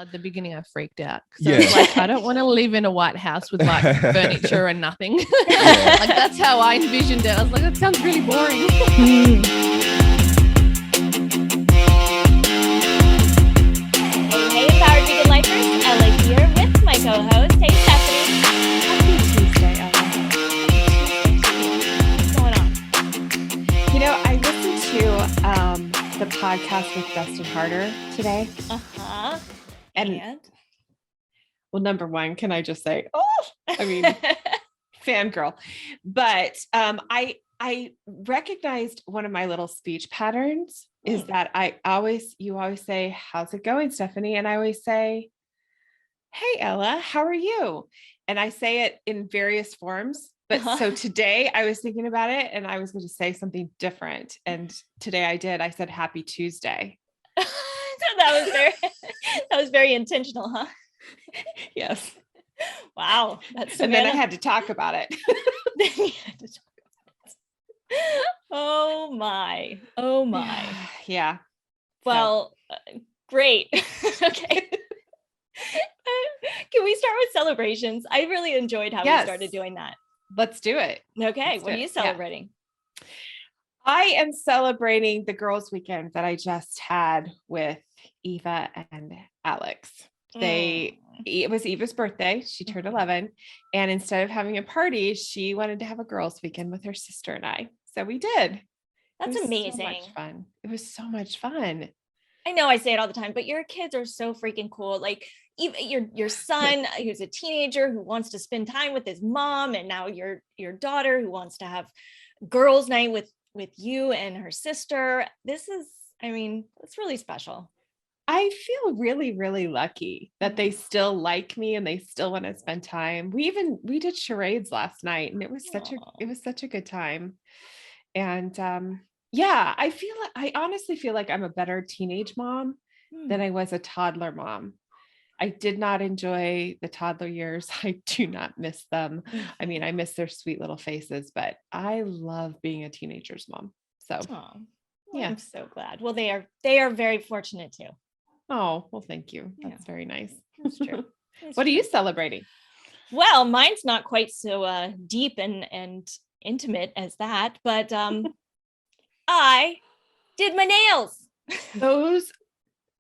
Well, at the beginning, I freaked out because I was like, I don't want to live in a white house with like furniture and nothing. Like that's how I envisioned it. I was like, that sounds really boring. Hey, Empowered Vegan Lifers, Ella here with my co-host. Hey, Stephanie. Happy Tuesday, Ella. What's going on? You know, I listened to the podcast with Dustin Harder today. Uh-huh. And well, number one, can I just say, fangirl. But I recognized one of my little speech patterns is that you always say, how's it going, Stephanie? And I always say, hey, Ella, how are you? And I say it in various forms. But so today I was thinking about it and I was going to say something different. And today I did. I said, happy Tuesday. that was very intentional, huh? Yes. Wow. And then I had to talk about it. Oh my. Yeah. Well, great. Okay. Can we start with celebrations? I really enjoyed how we started doing that. Let's do it. Okay. What are you celebrating? Yeah. I am celebrating the girls' weekend that I just had with Eva and Alex. It was Eva's birthday. She turned 11. And instead of having a party, she wanted to have a girls' weekend with her sister and I. So we did. That's amazing. So much fun. It was so much fun. I know I say it all the time, but your kids are so freaking cool. Like even your son, who's a teenager who wants to spend time with his mom, and now your daughter who wants to have girls' night with you and her sister. It's really special. I feel really, really lucky that they still like me and they still want to spend time. We did charades last night and it was such a good time. And I honestly feel like I'm a better teenage mom than I was a toddler mom. I did not enjoy the toddler years. I do not miss them. I mean, I miss their sweet little faces, but I love being a teenager's mom. So, yeah, I'm so glad. Well, they are very fortunate too. Oh, well, thank you. That's very nice. That's true. What are you celebrating? Well, mine's not quite so deep and intimate as that, but I did my nails.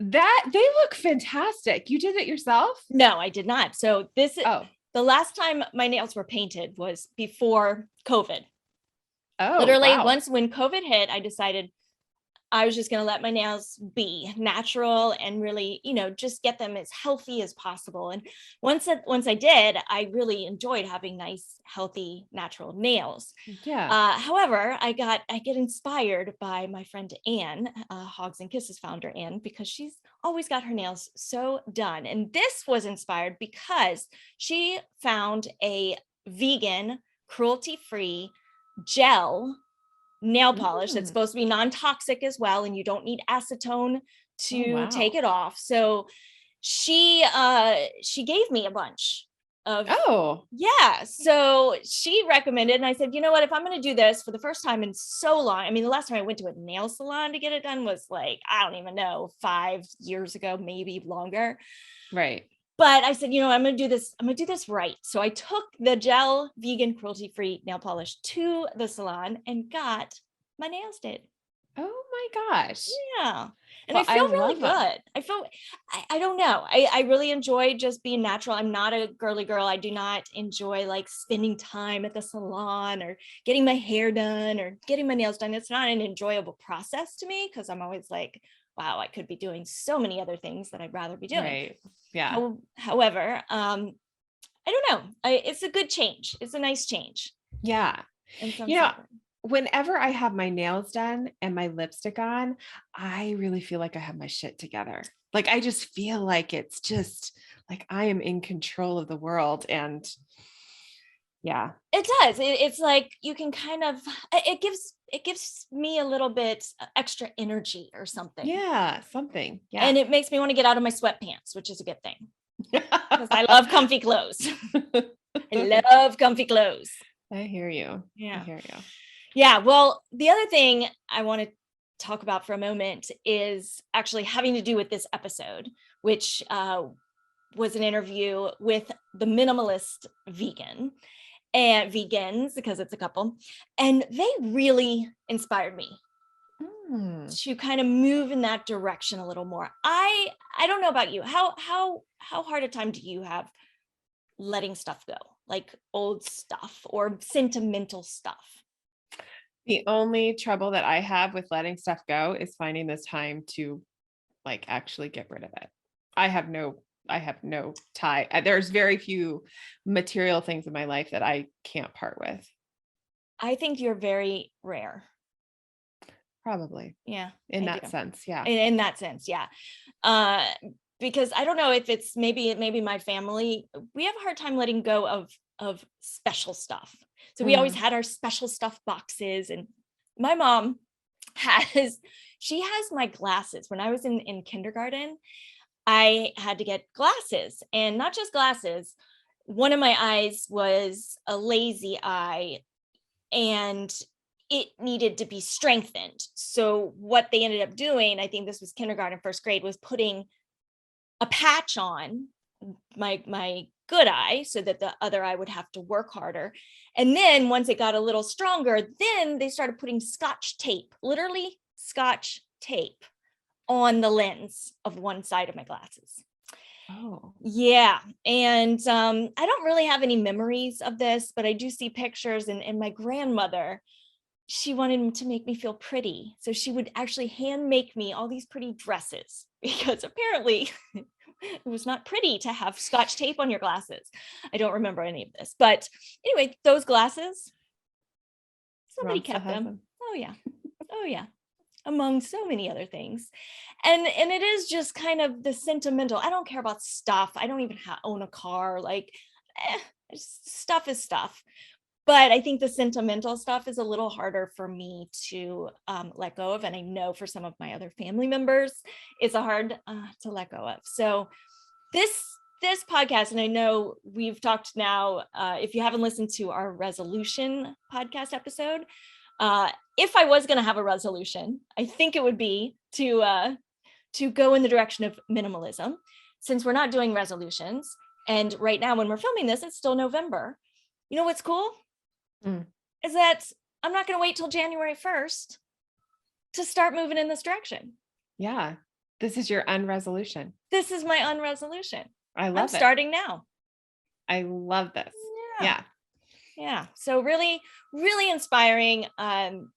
They look fantastic. You did it yourself? No, I did not. So the last time my nails were painted was before COVID. Oh, literally wow. Once when COVID hit, I decided I was just going to let my nails be natural and really, just get them as healthy as possible. And once I did, I really enjoyed having nice, healthy, natural nails. Yeah. However, I get inspired by my friend Anne, Hogs and Kisses founder Anne, because she's always got her nails so done. And this was inspired because she found a vegan, cruelty-free gel nail polish that's supposed to be non-toxic as well, and you don't need acetone to take it off. So she gave me a bunch of so she recommended, and I said, you know what, if I'm going to do this for the first time in so long, I mean, the last time I went to a nail salon to get it done was like, I don't even know, 5 years ago, maybe longer. Right. But I said, I'm going to do this right. So I took the gel vegan cruelty-free nail polish to the salon and got my nails did. Oh my gosh. Yeah. And I feel really good. I don't know. I really enjoy just being natural. I'm not a girly girl. I do not enjoy like spending time at the salon or getting my hair done or getting my nails done. It's not an enjoyable process to me because I'm always like, wow, I could be doing so many other things that I'd rather be doing. Right. Yeah. However, I don't know. It's a good change. It's a nice change. Yeah. Whenever I have my nails done and my lipstick on, I really feel like I have my shit together. Like, I just feel like it's just like I am in control of the world. And yeah, it does. It's like you can kind of, it gives me a little bit extra energy or something. Yeah. Something. Yeah. And it makes me want to get out of my sweatpants, which is a good thing because I love comfy clothes. I love comfy clothes. I hear you. Yeah. I hear you. Yeah. Well, the other thing I want to talk about for a moment is actually having to do with this episode, which was an interview with the Minimalist vegan and vegans, because it's a couple, and they really inspired me to kind of move in that direction a little more. I don't know about you. How hard a time do you have letting stuff go, like old stuff or sentimental stuff? The only trouble that I have with letting stuff go is finding the time to like actually get rid of it. I have no tie. There's very few material things in my life that I can't part with. I think you're very rare. Probably. Yeah. In that sense. Yeah. In that sense. Yeah. Because I don't know if it's maybe my family, we have a hard time letting go of special stuff. So we always had our special stuff boxes, and my mom has my glasses. When I was in kindergarten, I had to get glasses, and not just glasses. One of my eyes was a lazy eye, and it needed to be strengthened. So what they ended up doing, I think this was kindergarten, first grade, was putting a patch on my good eye so that the other eye would have to work harder. And then once it got a little stronger, then they started putting Scotch tape, literally Scotch tape, on the lens of one side of my glasses. Oh, yeah. And I don't really have any memories of this, but I do see pictures, and my grandmother, she wanted to make me feel pretty. So she would actually hand make me all these pretty dresses, because apparently it was not pretty to have Scotch tape on your glasses. I don't remember any of this, but anyway, those glasses, somebody kept them. Oh yeah. Oh yeah. Among so many other things. And it is just kind of the sentimental. I don't care about stuff. I don't even own a car. Like stuff is stuff. But I think the sentimental stuff is a little harder for me to let go of. And I know for some of my other family members, it's hard to let go of. So this podcast, and I know we've talked now, if you haven't listened to our resolution podcast episode, if I was going to have a resolution, I think it would be to go in the direction of minimalism, since we're not doing resolutions. And right now, when we're filming this, it's still November. You know what's cool? Is that I'm not going to wait till January 1st to start moving in this direction. Yeah. This is your unresolution. This is my unresolution. I'm starting now. I love this. Yeah. Yeah. So really, really inspiring. I'm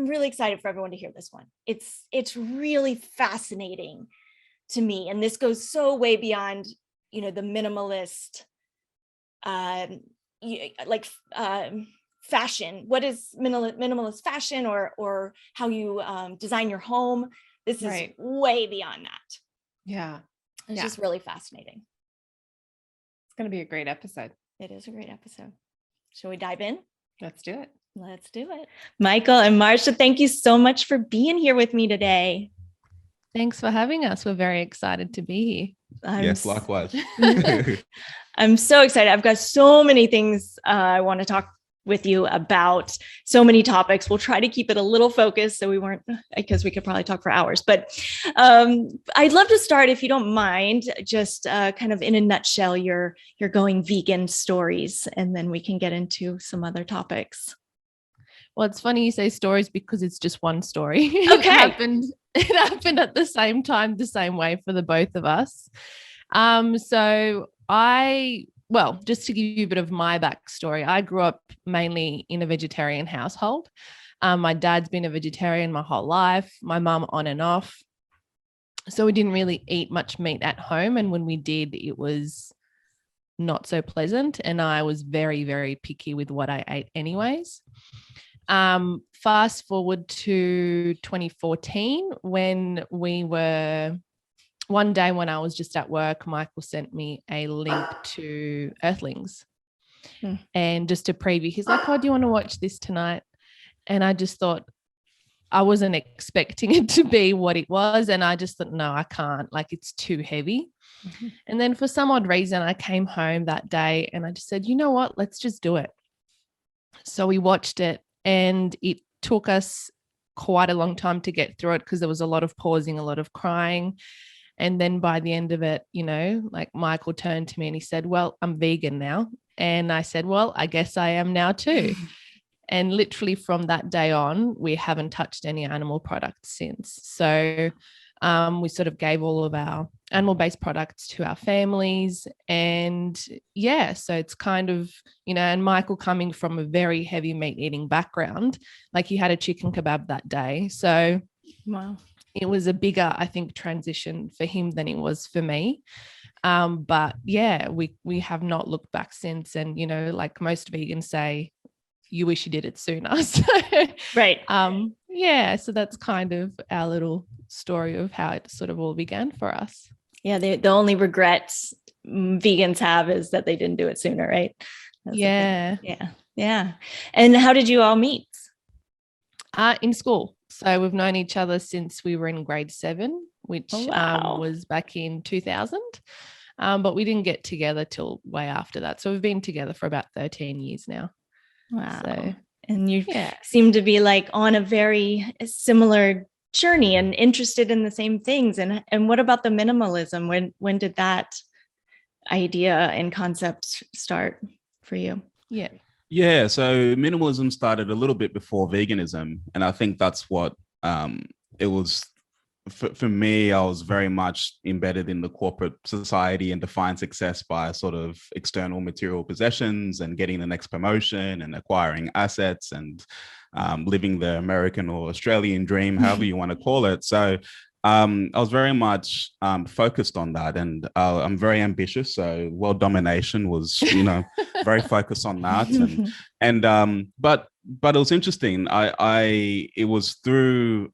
really excited for everyone to hear this one. It's really fascinating to me. And this goes so way beyond, the minimalist, fashion. What is minimalist fashion, or how you design your home? This is way beyond that. Yeah. It's just really fascinating. It's going to be a great episode. It is a great episode. Shall we dive in? Let's do it. Let's do it. Michael and Marsha, thank you so much for being here with me today. Thanks for having us. We're very excited to be here. Yes, likewise. I'm so excited. I've got so many things I want to talk with you about, so many topics. We'll try to keep it a little focused so because we could probably talk for hours. But I'd love to start, if you don't mind, just kind of in a nutshell, your going vegan stories, and then we can get into some other topics. Well, it's funny you say stories because it's just one story. Okay. It happened at the same time, the same way for the both of us. Well, just to give you a bit of my backstory, I grew up mainly in a vegetarian household. My dad's been a vegetarian my whole life, my mum on and off. So we didn't really eat much meat at home. And when we did, it was not so pleasant. And I was very, very picky with what I ate anyways. Fast forward to 2014, when one day when I was just at work, Michael sent me a link to Earthlings. And just to preview, he's like, "Oh, do you want to watch this tonight?" And I just thought, I wasn't expecting it to be what it was. And I just thought, no, I can't, like, it's too heavy. Mm-hmm. And then for some odd reason, I came home that day and I just said, you know what, let's just do it. So we watched it, and it took us quite a long time to get through it because there was a lot of pausing, a lot of crying. And then by the end of it, like Michael turned to me and he said, well, I'm vegan now. And I said, well, I guess I am now too. And literally from that day on, we haven't touched any animal products since. So we sort of gave all of our animal-based products to our families. And so it's kind of, and Michael coming from a very heavy meat eating background, like he had a chicken kebab that day. So wow. It was a bigger, I think, transition for him than it was for me. But we have not looked back since. And, like most vegans say, you wish you did it sooner. So, right. So that's kind of our little story of how it sort of all began for us. Yeah. The only regrets vegans have is that they didn't do it sooner. Right. Yeah. Yeah. And how did you all meet? In school. So we've known each other since we were in grade 7, which was back in 2000. But we didn't get together till way after that. So we've been together for about 13 years now. Wow. So, and you seem to be like on a very similar journey and interested in the same things. And what about the minimalism? When did that idea and concept start for you? Yeah, so minimalism started a little bit before veganism. And I think that's what it was. For me, I was very much embedded in the corporate society and defined success by sort of external material possessions and getting the next promotion and acquiring assets and living the American or Australian dream, however you want to call it. So I was very much focused on that, and I'm very ambitious. So world domination was, very focused on that, but it was interesting. It was through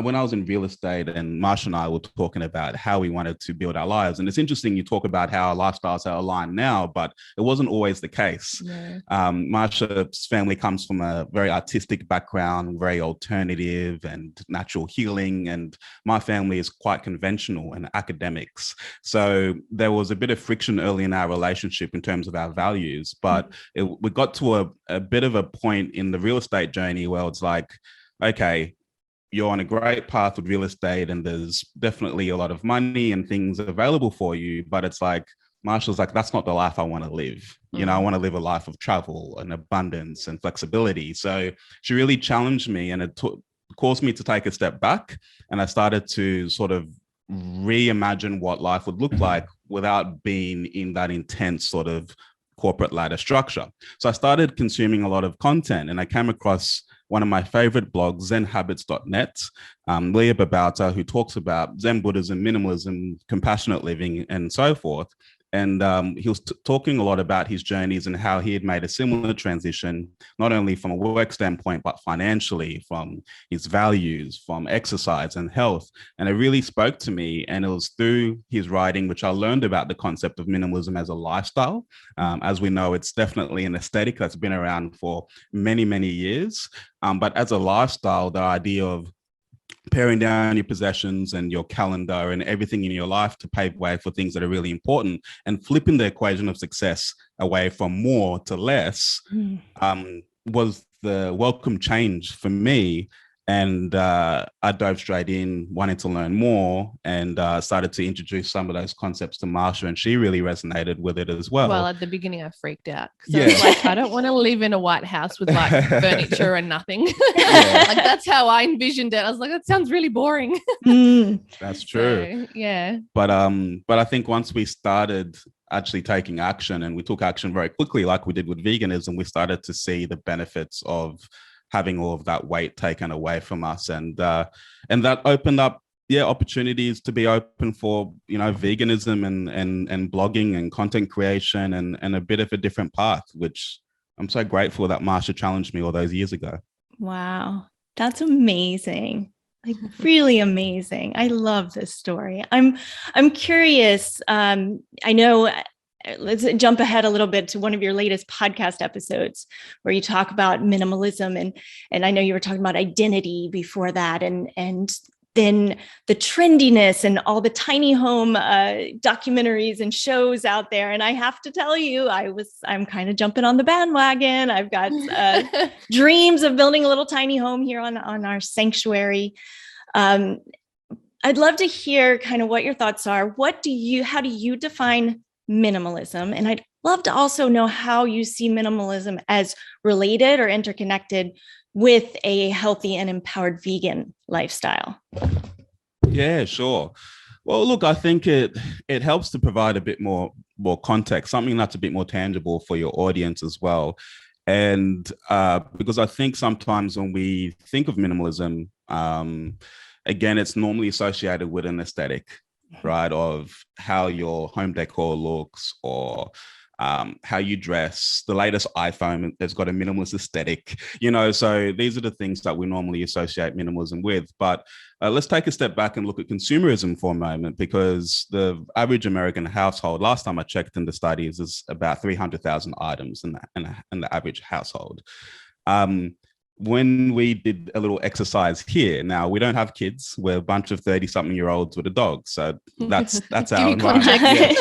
when I was in real estate, and Maša and I were talking about how we wanted to build our lives. And it's interesting you talk about how our lifestyles are aligned now, but it wasn't always the case. No. Maša's family comes from a very artistic background, very alternative and natural healing. And my family is quite conventional and academics. So there was a bit of friction early in our relationship in terms of our values. But we got to a bit of a point in the real estate journey where it's like, okay, you're on a great path with real estate and there's definitely a lot of money and things available for you. But it's like, Marsha's like, that's not the life I want to live. I want to live a life of travel and abundance and flexibility. So she really challenged me, and it caused me to take a step back. And I started to sort of reimagine what life would look like without being in that intense sort of corporate ladder structure. So I started consuming a lot of content, and I came across one of my favorite blogs, zenhabits.net, Leah Babauta, who talks about Zen Buddhism, minimalism, compassionate living, and so forth. And he was talking a lot about his journeys and how he had made a similar transition, not only from a work standpoint, but financially, from his values, from exercise and health. And it really spoke to me. And it was through his writing, which I learned about the concept of minimalism as a lifestyle. As we know, it's definitely an aesthetic that's been around for many, many years. But as a lifestyle, the idea of paring down your possessions and your calendar and everything in your life to pave way for things that are really important, and flipping the equation of success away from more to less was the welcome change for me. And I dove straight in, wanting to learn more, and started to introduce some of those concepts to Maša, and she really resonated with it as well. Well, at the beginning, I freaked out. So I was like, I don't want to live in a white house with like furniture and nothing. Like that's how I envisioned it. I was like, that sounds really boring. That's true. So, yeah. But I think once we started actually taking action, and we took action very quickly, like we did with veganism, we started to see the benefits of having all of that weight taken away from us, and that opened up opportunities to be open for veganism and blogging and content creation and a bit of a different path, which I'm so grateful that Maša challenged me all those years ago. Wow, that's amazing. Like really amazing. I love this story. I'm curious. I know. Let's jump ahead a little bit to one of your latest podcast episodes where you talk about minimalism, and I know you were talking about identity before that, and then the trendiness and all the tiny home documentaries and shows out there. And I have to tell you, I'm kind of jumping on the bandwagon. I've got dreams of building a little tiny home here on our sanctuary. I'd love to hear kind of what your thoughts are. How do you define minimalism? And I'd love to also know how you see minimalism as related or interconnected with a healthy and empowered vegan lifestyle. Yeah, sure. Well, look, I think it helps to provide a bit more context, something that's a bit more tangible for your audience as well. And because I think sometimes when we think of minimalism, again, it's normally associated with an aesthetic, right? Of how your home decor looks, or how you dress. The latest iPhone has got a minimalist aesthetic, so these are the things that we normally associate minimalism with. But let's take a step back and look at consumerism for a moment, because the average American household, last time I checked in the studies, is about 300,000 items in the average household. When we did a little exercise here, now we don't have kids, we're a bunch of 30-something-year-olds with a dog, so that's our environment.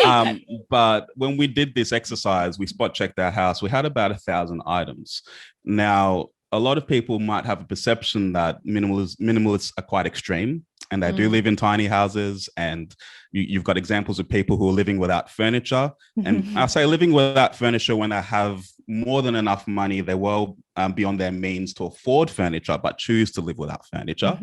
Yeah. But when we did this exercise, we spot checked our house, we had about 1,000 items. Now, a lot of people might have a perception that minimalists are quite extreme, and they do live in tiny houses, and you've got examples of people who are living without furniture. And I say living without furniture when they have more than enough money, they're well beyond their means to afford furniture, but choose to live without furniture.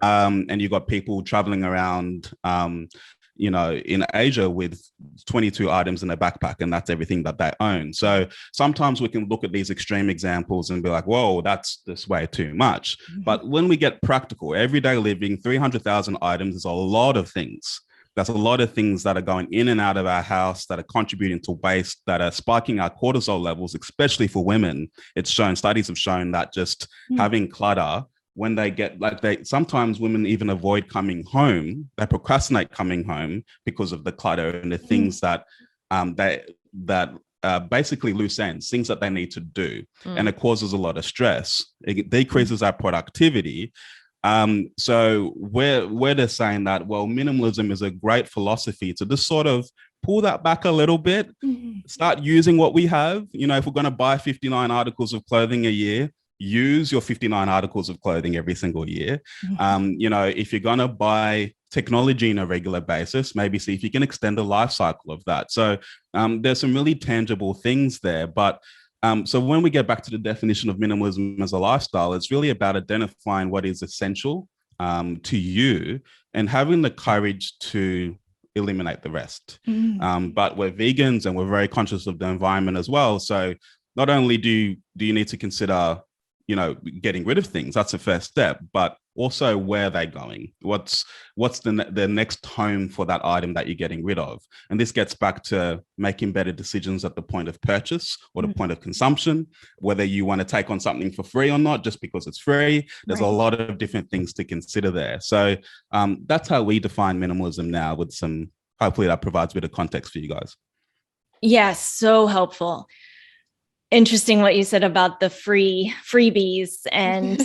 And you've got people traveling around, in Asia with 22 items in their backpack, and that's everything that they own. So sometimes we can look at these extreme examples and be like, whoa, that's this way too much. But when we get practical, everyday living, 300,000 items is a lot of things. That's a lot of things that are going in and out of our house, that are contributing to waste, that are spiking our cortisol levels, especially for women. Studies have shown that just having clutter, when they get sometimes women even avoid coming home, they procrastinate coming home because of the clutter and the things that basically loose ends, things that they need to do. And it causes a lot of stress. It decreases our productivity. So we're just saying that, well, minimalism is a great philosophy to just sort of pull that back a little bit, start using what we have. If we're going to buy 59 articles of clothing a year, use your 59 articles of clothing every single year. If you're going to buy technology on a regular basis, maybe see if you can extend the life cycle of that. So there's some really tangible things there. But so when we get back to the definition of minimalism as a lifestyle, it's really about identifying what is essential to you and having the courage to eliminate the rest. But we're vegans and we're very conscious of the environment as well. So not only do you need to consider getting rid of things, that's the first step, but also where are they going? What's the next home for that item that you're getting rid of? And this gets back to making better decisions at the point of purchase or the point of consumption, whether you want to take on something for free or not, just because it's free. There's a lot of different things to consider there. So that's how we define minimalism now, with some, hopefully that provides a bit of context for you guys. Yes, so helpful. Interesting what you said about the freebies, and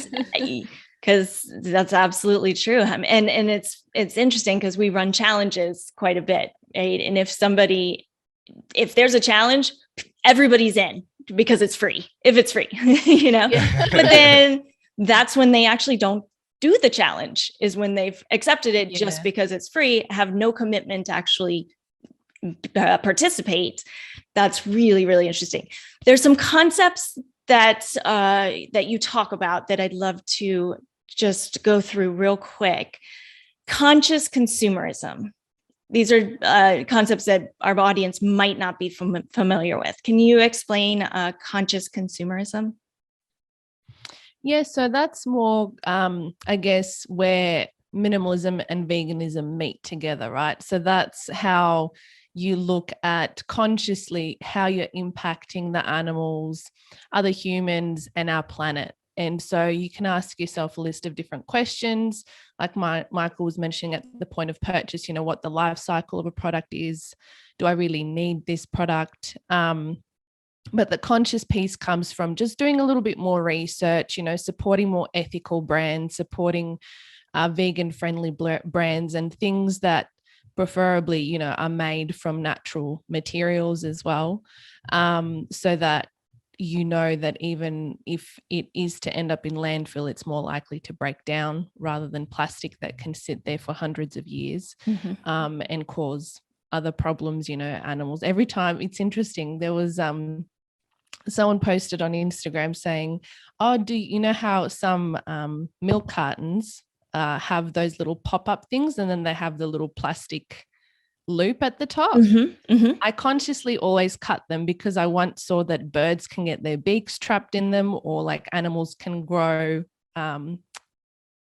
because that's absolutely true. And it's interesting because we run challenges quite a bit, right? And if there's a challenge, everybody's in because it's free. If it's free, but then that's when they actually don't do the challenge, is when they've accepted it just because it's free, have no commitment to actually participate. That's really, really interesting. There's some concepts that you talk about that I'd love to just go through real quick. Conscious consumerism. These are concepts that our audience might not be familiar with. Can you explain conscious consumerism? Yeah, so that's more, I guess, where minimalism and veganism meet together, right? So that's how you look at consciously how you're impacting the animals, other humans, and our planet. And so you can ask yourself a list of different questions, like Michael was mentioning at the point of purchase, what the life cycle of a product is. Do I really need this product? But the conscious piece comes from just doing a little bit more research, supporting more ethical brands, supporting vegan-friendly brands, and things that preferably, are made from natural materials as well, so that you know that even if it is to end up in landfill, it's more likely to break down rather than plastic that can sit there for hundreds of years and cause other problems, you know, animals. Every time, it's interesting, there was someone posted on Instagram saying, oh, do you know how some milk cartons have those little pop-up things, and then they have the little plastic loop at the top? I consciously always cut them because I once saw that birds can get their beaks trapped in them, or like animals can grow,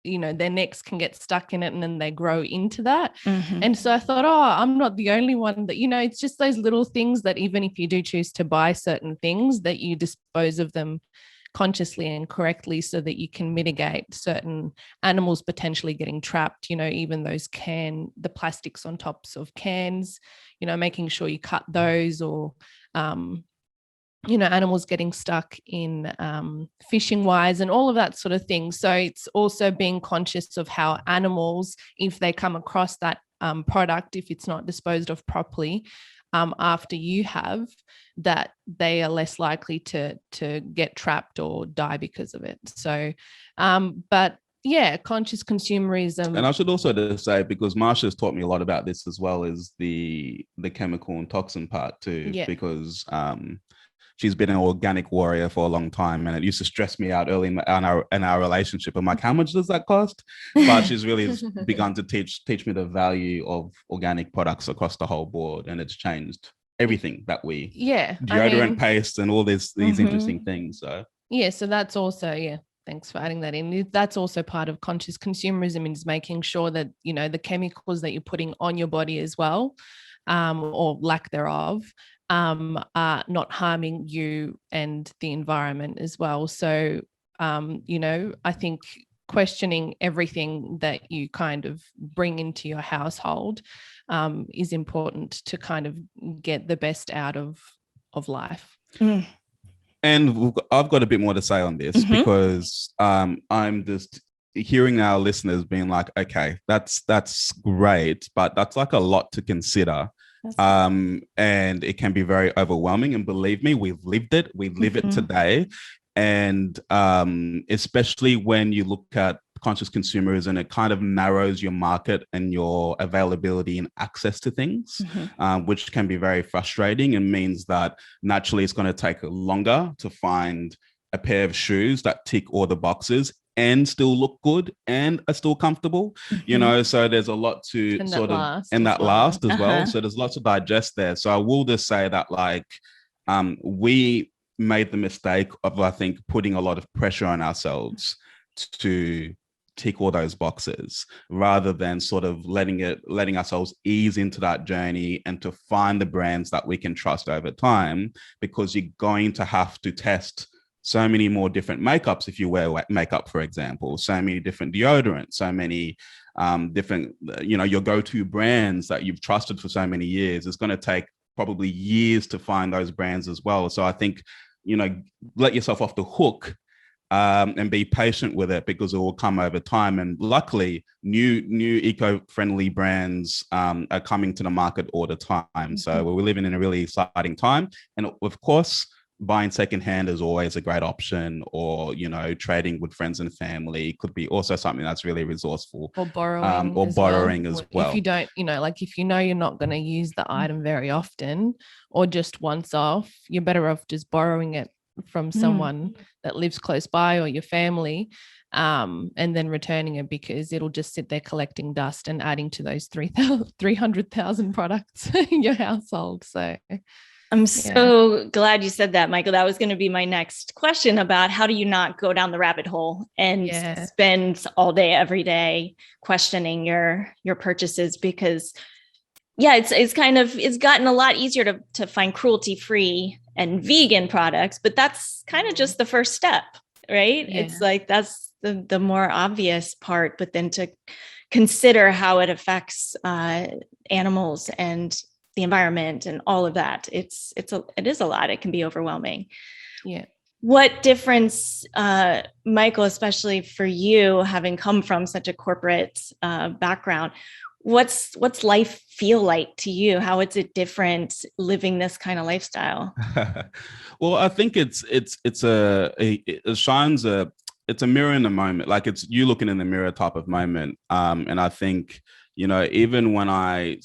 you know, their necks can get stuck in it and then they grow into that. And so I thought, oh, I'm not the only one that, you know, it's just those little things that even if you do choose to buy certain things, that you dispose of them consciously and correctly so that you can mitigate certain animals potentially getting trapped, you know, even those the plastics on tops of cans, you know, making sure you cut those, or you know, animals getting stuck in fishing wires and all of that sort of thing. So it's also being conscious of how animals, if they come across that product, if it's not disposed of properly after you have, that they are less likely to get trapped or die because of it. So, but yeah, conscious consumerism. And I should also just say, because Marsha's taught me a lot about this as well, is the chemical and toxin part too, because she's been an organic warrior for a long time, and it used to stress me out early in our relationship. I'm like, how much does that cost? But she's really begun to teach me the value of organic products across the whole board, and it's changed everything that we deodorant, paste, and all these interesting things. So so that's also thanks for adding that in. That's also part of conscious consumerism, is making sure that, you know, the chemicals that you're putting on your body as well, or lack thereof, are not harming you and the environment as well. So, you know, I think questioning everything that you kind of bring into your household is important to kind of get the best out of life. And I've got a bit more to say on this, because I'm just hearing our listeners being like, okay, that's great, but that's like a lot to consider. And it can be very overwhelming. And believe me, we've lived it. We live it today. And especially when you look at conscious consumerism, it kind of narrows your market and your availability and access to things, which can be very frustrating, and means that naturally it's going to take longer to find a pair of shoes that tick all the boxes and still look good and are still comfortable, you know. So there's a lot to last as well. So there's lots to digest there. So I will just say that, like, we made the mistake of, I think, putting a lot of pressure on ourselves to tick all those boxes, rather than sort of letting ourselves ease into that journey and to find the brands that we can trust over time, because you're going to have to test so many more different makeups if you wear makeup, for example, so many different deodorants, so many different, you know, your go-to brands that you've trusted for so many years. It's going to take probably years to find those brands as well. So I think, you know, let yourself off the hook and be patient with it, because it will come over time. And luckily, new eco-friendly brands are coming to the market all the time. So we're living in a really exciting time. And of course, buying secondhand is always a great option, or, you know, trading with friends and family could be also something that's really resourceful. Or borrowing as well. If you don't, you know, like if you know you're not going to use the item very often, or just once off, you're better off just borrowing it from someone that lives close by, or your family, and then returning it, because it'll just sit there collecting dust and adding to those 300,000 products in your household. So I'm so glad you said that, Michael. That was going to be my next question, about how do you not go down the rabbit hole and spend all day, every day questioning your purchases, because it's gotten a lot easier to find cruelty-free and vegan products, but that's kind of just the first step, right? Yeah. It's like, that's the more obvious part, but then to consider how it affects animals and the environment and all of that, it is a lot. It can be overwhelming. Yeah. What difference, Michael, especially for you, having come from such a corporate background, what's life feel like to you? How is it different living this kind of lifestyle? Well, I think it shines it's a mirror in the moment. Like it's you looking in the mirror type of moment. And I think, even when I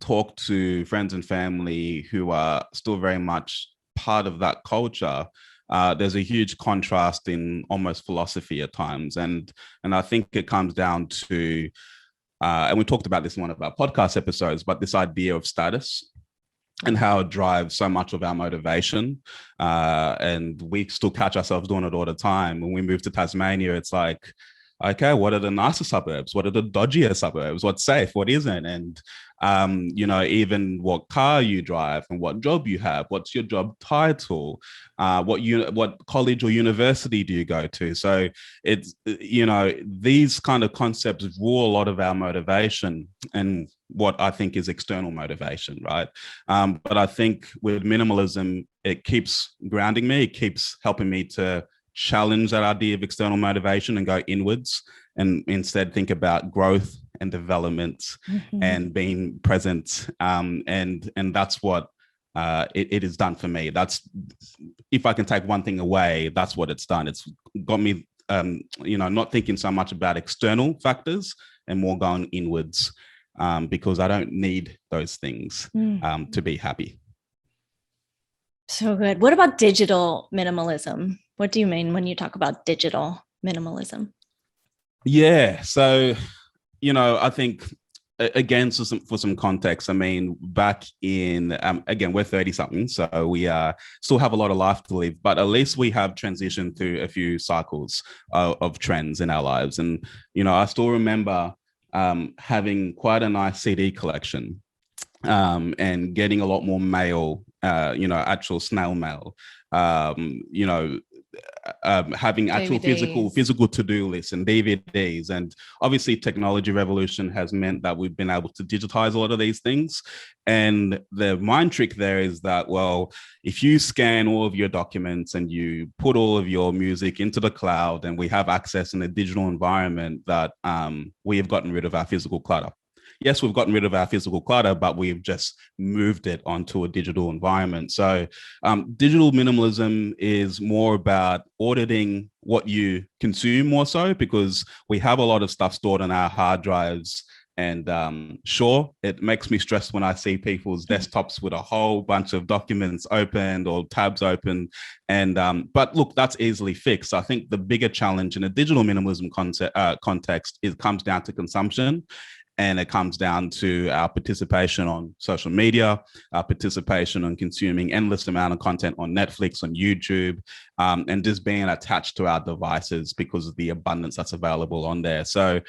talk to friends and family who are still very much part of that culture, there's a huge contrast in almost philosophy at times. And I think it comes down to, and we talked about this in one of our podcast episodes, but this idea of status and how it drives so much of our motivation. And we still catch ourselves doing it all the time. When we move to Tasmania, it's like, okay, what are the nicer suburbs? What are the dodgier suburbs? What's safe? What isn't? And, even what car you drive and what job you have, what's your job title, what college or university do you go to? So it's, these kind of concepts rule a lot of our motivation and what I think is external motivation, right? But I think with minimalism, it keeps grounding me. It keeps helping me to challenge that idea of external motivation and go inwards and instead think about growth and development and being present. And that's what it has done for me. That's, if I can take one thing away, that's what it's done. It's got me, not thinking so much about external factors and more going inwards, because I don't need those things to be happy. So good. What about digital minimalism? What do you mean when you talk about digital minimalism? Yeah. So, I think, again, so for some context, I mean, back in, again, we're 30 something, so we still have a lot of life to live, but at least we have transitioned through a few cycles of trends in our lives. And, I still remember having quite a nice CD collection and getting a lot more mail, actual snail mail, having actual DVDs. physical to-do lists and DVDs. And obviously technology revolution has meant that we've been able to digitize a lot of these things. And the mind trick there is that, well, if you scan all of your documents and you put all of your music into the cloud, and we have access in a digital environment, that we have gotten rid of our physical clutter. Yes, we've gotten rid of our physical clutter, but we've just moved it onto a digital environment. So digital minimalism is more about auditing what you consume more so, because we have a lot of stuff stored on our hard drives. And sure, it makes me stressed when I see people's desktops with a whole bunch of documents opened or tabs open. And but look, that's easily fixed. I think the bigger challenge in a digital minimalism context comes down to consumption. And it comes down to our participation on social media, our participation on consuming endless amount of content on Netflix, on YouTube, and just being attached to our devices because of the abundance that's available on there. So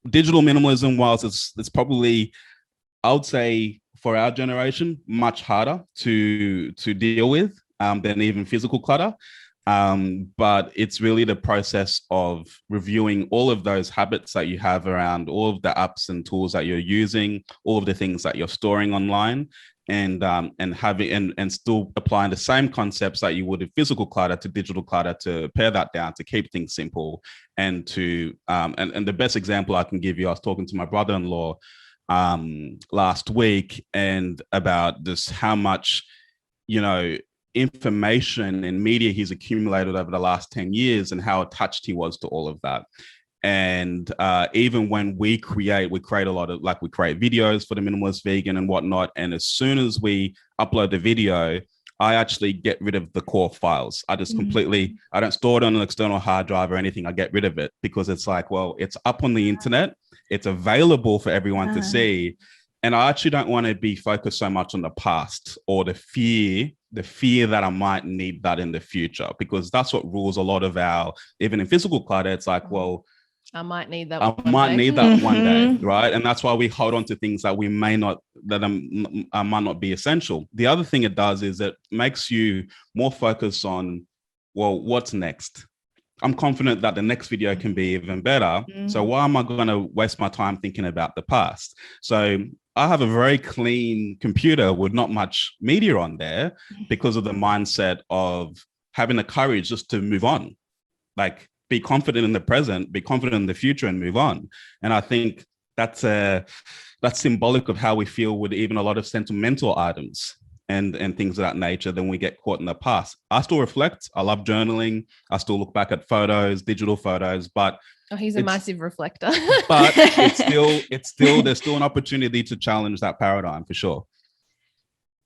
digital minimalism, whilst it's probably, I would say for our generation, much harder to deal with than even physical clutter. But it's really the process of reviewing all of those habits that you have around all of the apps and tools that you're using, all of the things that you're storing online, and having and still applying the same concepts that you would in physical clutter to digital clutter, to pare that down, to keep things simple, and to and the best example I can give you, I was talking to my brother-in-law last week, and about just how much information and media he's accumulated over the last 10 years and how attached he was to all of that. And even when we create a lot of, we create videos for the Minimalist Vegan and whatnot. And as soon as we upload the video, I actually get rid of the core files. I just completely, I don't store it on an external hard drive or anything. I get rid of it because it's like, well, it's up on the internet. It's available for everyone to see. And I actually don't want to be focused so much on the past or the fear that I might need that in the future, because that's what rules a lot of our, even in physical clutter, it's like, well, I might need that. One day, right? And that's why we hold on to things that we may not, that might not be essential. The other thing it does is it makes you more focused on, well, what's next? I'm confident that the next video can be even better. So why am I going to waste my time thinking about the past? So I have a very clean computer with not much media on there because of the mindset of having the courage just to move on. Like, be confident in the present, be confident in the future, and move on. And I think that's symbolic of how we feel with even a lot of sentimental items and things of that nature. Then we get caught in the past. I still reflect. I love journaling. I still look back at photos, digital photos, but he's a massive reflector. But it's still there's still an opportunity to challenge that paradigm for sure.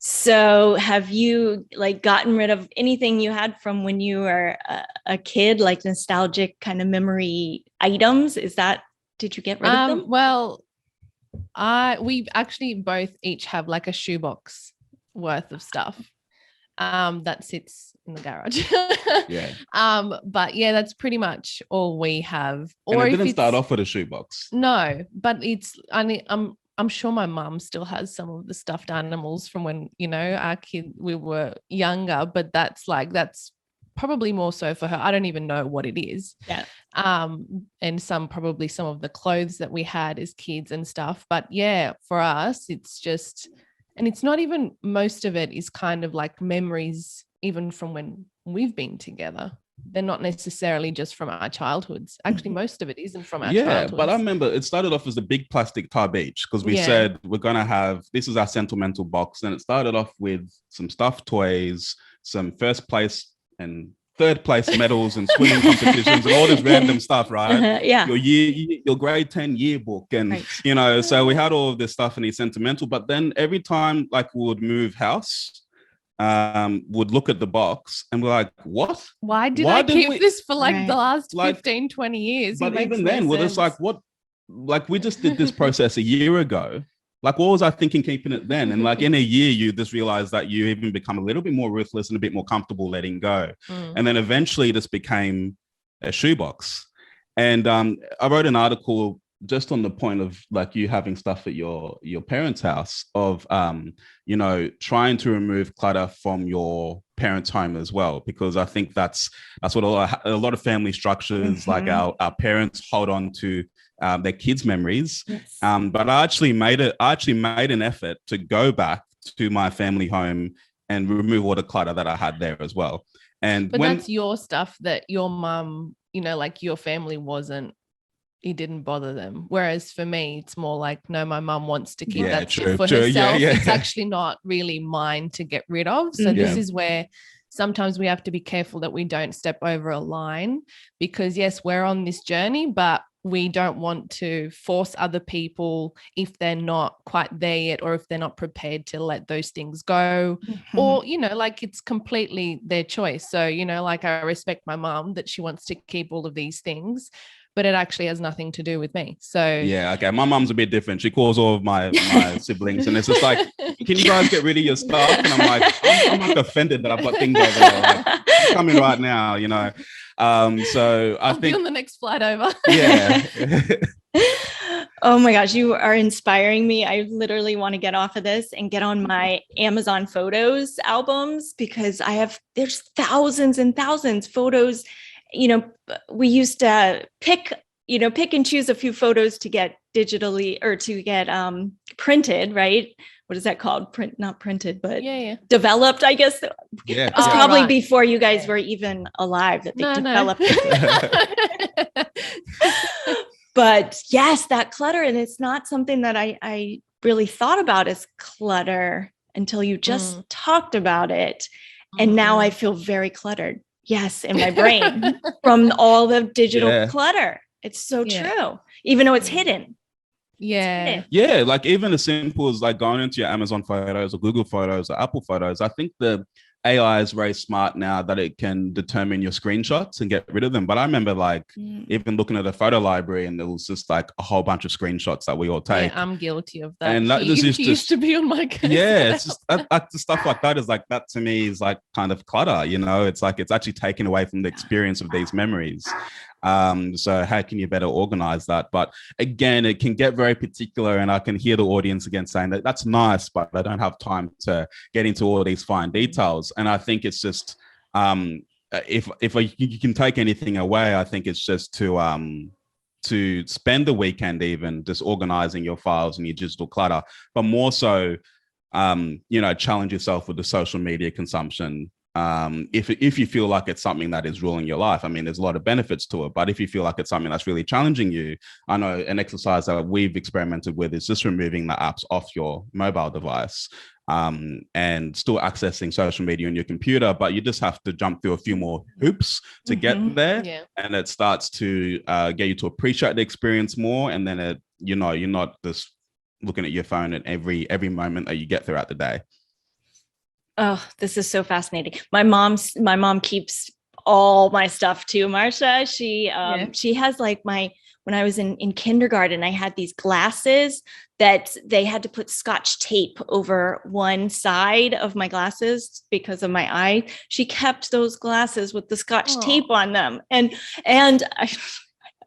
So have you like gotten rid of anything you had from when you were a kid, like nostalgic kind of memory items? Did you get rid of them? Well, we actually both each have like a shoebox worth of stuff that sits in the garage. Yeah. But yeah, that's pretty much all we have. Or and it didn't start off with a shoebox. No, but I'm sure my mum still has some of the stuffed animals from when, we were younger, but that's probably more so for her. I don't even know what it is. Yeah. And some of the clothes that we had as kids and stuff. But yeah, for us, it's just, and it's not even, most of it is kind of like memories, even from when we've been together. They're not necessarily just from our childhoods. Actually, most of it isn't from our childhoods. Yeah, but I remember it started off as a big plastic tub each because we said we're going to have, this is our sentimental box. And it started off with some stuffed toys, some first place and third place medals and swimming competitions and all this random stuff, right? Yeah. Your grade 10 yearbook. And, so we had all of this stuff and it's sentimental. But then every time like we would move house, would look at the box and we're like, what? Why did I keep this for like the last 15, 20 years? But even then, we're just like, what? Like, we just did this process a year ago. Like, what was I thinking keeping it then? And like in a year, you just realize that you even become a little bit more ruthless and a bit more comfortable letting go. And then eventually this became a shoebox. And I wrote an article just on the point of like you having stuff at your parents' house of, trying to remove clutter from your parents' home as well, because I think that's what a lot of family structures, like our parents hold on to their kids' memories. Yes. But I actually made an effort to go back to my family home and remove all the clutter that I had there as well. But that's your stuff that your mum, like your family it didn't bother them. Whereas for me, it's more like, no, my mum wants to keep that shit for herself. Yeah. It's actually not really mine to get rid of. So this is where sometimes we have to be careful that we don't step over a line, because yes, we're on this journey, but we don't want to force other people if they're not quite there yet, or if they're not prepared to let those things go, or, like it's completely their choice. So, like I respect my mum that she wants to keep all of these things, but it actually has nothing to do with me. So yeah, okay. My mum's a bit different. She calls all of my siblings and it's just like, can you guys get rid of your stuff? And I'm like, I'm like offended that I've got things over there. Like, I'm coming right now, So I'll think be on the next flight over. Yeah. Oh my gosh, you are inspiring me. I literally want to get off of this and get on my Amazon Photos albums, because there's thousands and thousands photos. We used to pick and choose a few photos to get digitally or to get printed, right? What is that called? Not printed, but developed, I guess. Yeah. It was probably before you guys were even alive that they developed it. But yes, that clutter. And it's not something that I really thought about as clutter until you just talked about it. And now I feel very cluttered. Yes, in my brain from all the digital clutter. It's so true, even though it's hidden. Yeah. Yeah, like even as simple as like going into your Amazon Photos or Google Photos or Apple Photos, I think the AI is very smart now that it can determine your screenshots and get rid of them. But I remember like even looking at a photo library and there was just like a whole bunch of screenshots that we all take. Yeah, I'm guilty of that. And that used to be on my case. Yeah, it's just the stuff like that is like, that to me is like kind of clutter, it's like it's actually taken away from the experience of these memories. So how can you better organize that? But again, it can get very particular, and I can hear the audience again saying that that's nice, but I don't have time to get into all these fine details. And I think it's just if you can take anything away, I think it's just to spend the weekend even just organizing your files and your digital clutter, but more so challenge yourself with the social media consumption if you feel like it's something that is ruling your life. I mean, there's a lot of benefits to it, but if you feel like it's something that's really challenging you, I know an exercise that we've experimented with is just removing the apps off your mobile device, and still accessing social media on your computer, but you just have to jump through a few more hoops to get there. Yeah. And it starts to get you to appreciate the experience more. And then you're not just looking at your phone at every moment that you get throughout the day. Oh, this is so fascinating. My mom keeps all my stuff too, Marsha. She has like when I was in kindergarten, I had these glasses that they had to put Scotch tape over one side of my glasses because of my eye. She kept those glasses with the Scotch tape on them. And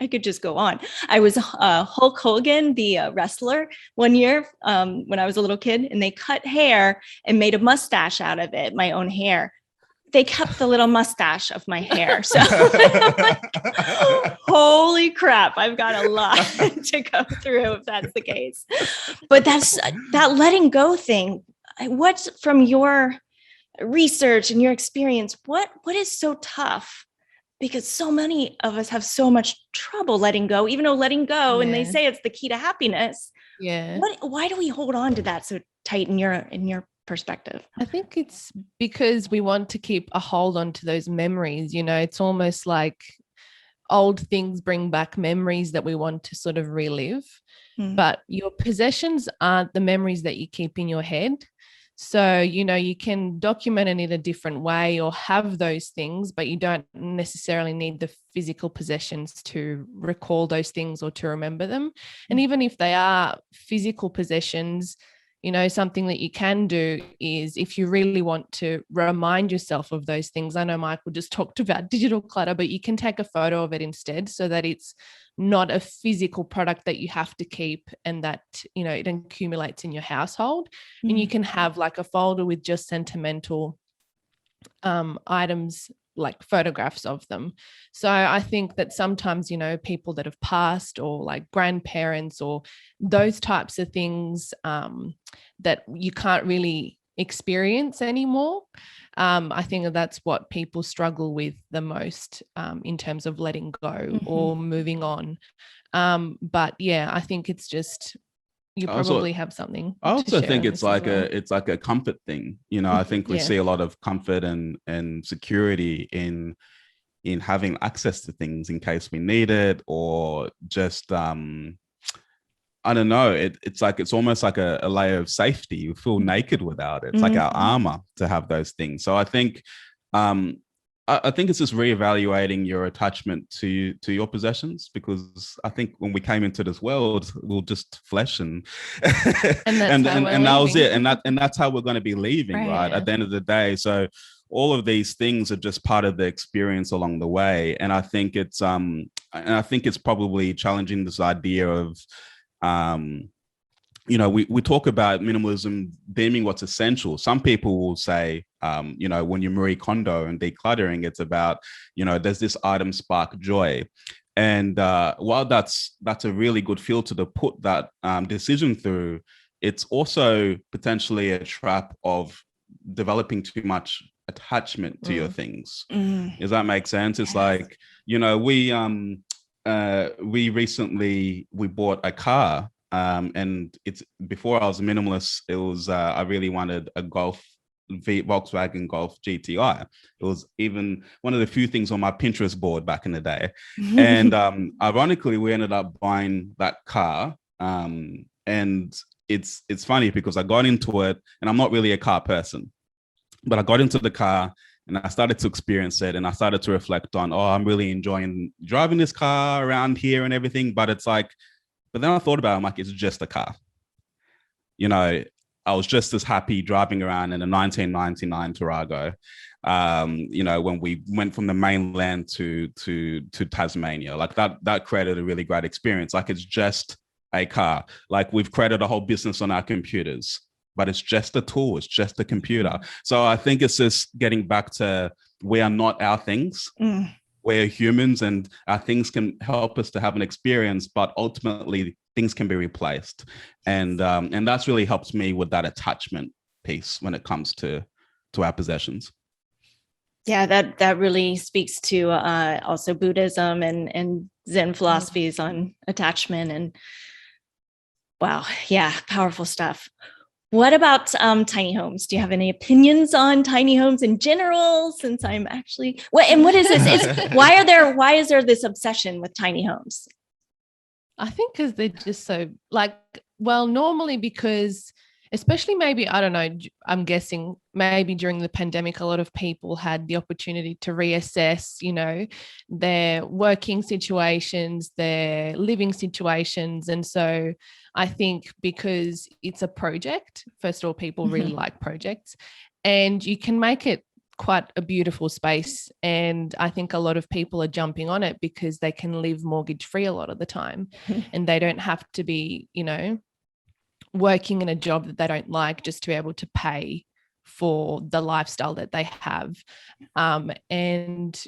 I could just go on. I was Hulk Hogan, the wrestler, one year when I was a little kid, and they cut hair and made a mustache out of it, my own hair. They kept the little mustache of my hair. So I'm like, holy crap, I've got a lot to go through if that's the case. But that letting go thing. What's from your research and your experience, what is so tough? Because so many of us have so much trouble letting go, even though letting go, and they say it's the key to happiness. Yeah. Why do we hold on to that so tight in your perspective? I think it's because we want to keep a hold on to those memories. It's almost like old things bring back memories that we want to sort of relive. But your possessions aren't the memories that you keep in your head. So, you can document it in a different way or have those things, but you don't necessarily need the physical possessions to recall those things or to remember them. And even if they are physical possessions, something that you can do is, if you really want to remind yourself of those things, I know Michael just talked about digital clutter, but you can take a photo of it instead so that it's not a physical product that you have to keep and that, it accumulates in your household. And you can have like a folder with just sentimental items, like photographs of them. So I think that sometimes, people that have passed, or like grandparents, or those types of things that you can't really experience anymore. I think that's what people struggle with the most in terms of letting go or moving on. But yeah, I think it's just, you probably have something. I also think it's like a comfort thing. I think we see a lot of comfort and security in having access to things in case we need it, or just I don't know. It's almost like a layer of safety. You feel naked without it. It's like our armor to have those things. So I think I think it's just reevaluating your attachment to your possessions, because I think when we came into this world, we were just flesh and and that was it. And that's how we're going to be leaving, right? At the end of the day. So all of these things are just part of the experience along the way. And I think it's probably challenging this idea of we talk about minimalism deeming what's essential. Some people will say, when you're Marie Kondo and decluttering, it's about, does this item spark joy? And while that's a really good filter to put that decision through, it's also potentially a trap of developing too much attachment to your things. Does that make sense? It's like, we recently bought a car, and it's before I was a minimalist. It was I really wanted a Volkswagen Golf GTI. It was even one of the few things on my Pinterest board back in the day. And ironically, we ended up buying that car. And it's funny because I got into it, and I'm not really a car person, but I got into the car and I started to experience it, and I started to reflect on, I'm really enjoying driving this car around here and everything. But it's like, but then I thought about it, I'm like, it's just a car. I was just as happy driving around in a 1999 Tarago, when we went from the mainland to Tasmania. Like that created a really great experience. Like, it's just a car. Like, we've created a whole business on our computers, but it's just a tool. It's just a computer. So I think it's just getting back to, we are not our things. We're humans, and our things can help us to have an experience, but ultimately things can be replaced. And that's really helps me with that attachment piece when it comes to our possessions. Yeah, that really speaks to also Buddhism and Zen philosophies on attachment, and wow, yeah, powerful stuff. What about tiny homes? Do you have any opinions on tiny homes in general? Since I'm actually what is this? Why is there this obsession with tiny homes? I think because they're just so normally because especially maybe, I don't know, I'm guessing maybe during the pandemic, a lot of people had the opportunity to reassess, their working situations, their living situations. And so I think because it's a project, first of all, people really like projects, and you can make it quite a beautiful space. And I think a lot of people are jumping on it because they can live mortgage free a lot of the time and they don't have to be, working in a job that they don't like just to be able to pay for the lifestyle that they have. And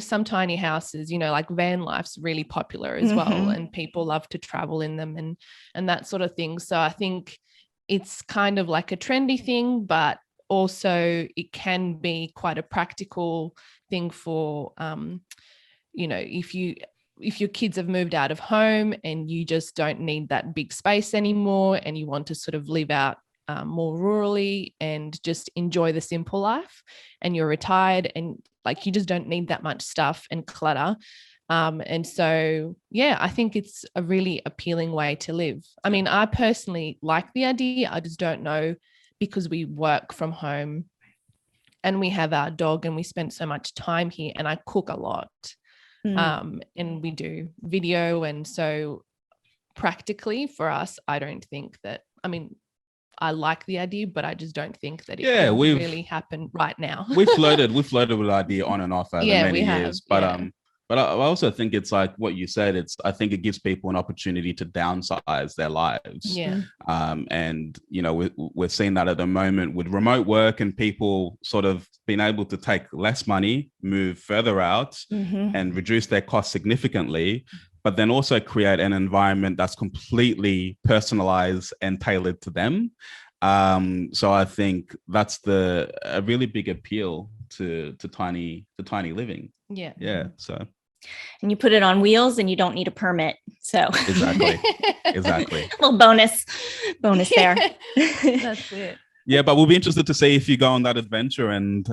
some tiny houses, like van life's really popular as well, and people love to travel in them and that sort of thing. So I think it's kind of like a trendy thing, but also it can be quite a practical thing for if your kids have moved out of home and you just don't need that big space anymore and you want to sort of live out more rurally and just enjoy the simple life, and you're retired and you just don't need that much stuff and clutter. And so, yeah, I think it's a really appealing way to live. I mean, I personally like the idea. I just don't know, because we work from home and we have our dog and we spend so much time here, and I cook a lot. And we do video. And so practically for us, I don't think that, I like the idea, but I just don't think that it can really happen right now. we've floated with the idea on and off over many years, but I also think it's like what you said. I think it gives people an opportunity to downsize their lives. Yeah. And we're seeing that at the moment with remote work and people sort of being able to take less money, move further out, and reduce their costs significantly, but then also create an environment that's completely personalized and tailored to them. So I think that's a really big appeal to tiny living. Yeah. So, and you put it on wheels and you don't need a permit. So exactly. A little bonus there. That's it. Yeah, but we'll be interested to see if you go on that adventure and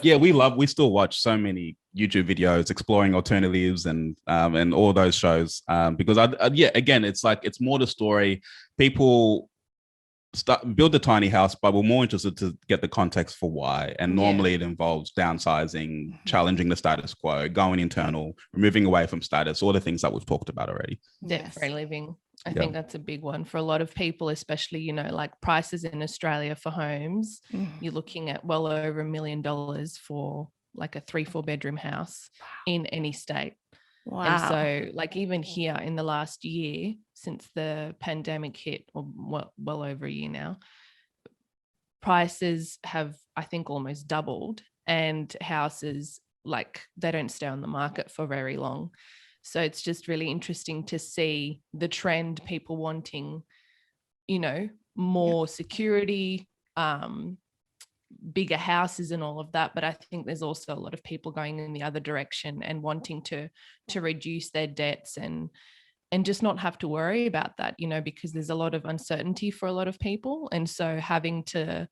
we still watch so many YouTube videos exploring alternatives and all those shows because again, it's more the story. People build a tiny house, but we're more interested to get the context for why. And normally it involves downsizing, challenging the status quo, going internal, moving away from status, all the things that we've talked about already. Debt-free living. I think that's a big one for a lot of people, especially, like prices in Australia for homes. You're looking at well over $1 million for like a 3-4 bedroom house in any state. Wow. And so even here in the last year, since the pandemic hit, or well over a year now, prices have, I think, almost doubled, and houses, they don't stay on the market for very long. So it's just really interesting to see the trend, people wanting, more security, bigger houses and all of that. But I think there's also a lot of people going in the other direction and wanting to reduce their debts and just not have to worry about that, because there's a lot of uncertainty for a lot of people. And so having to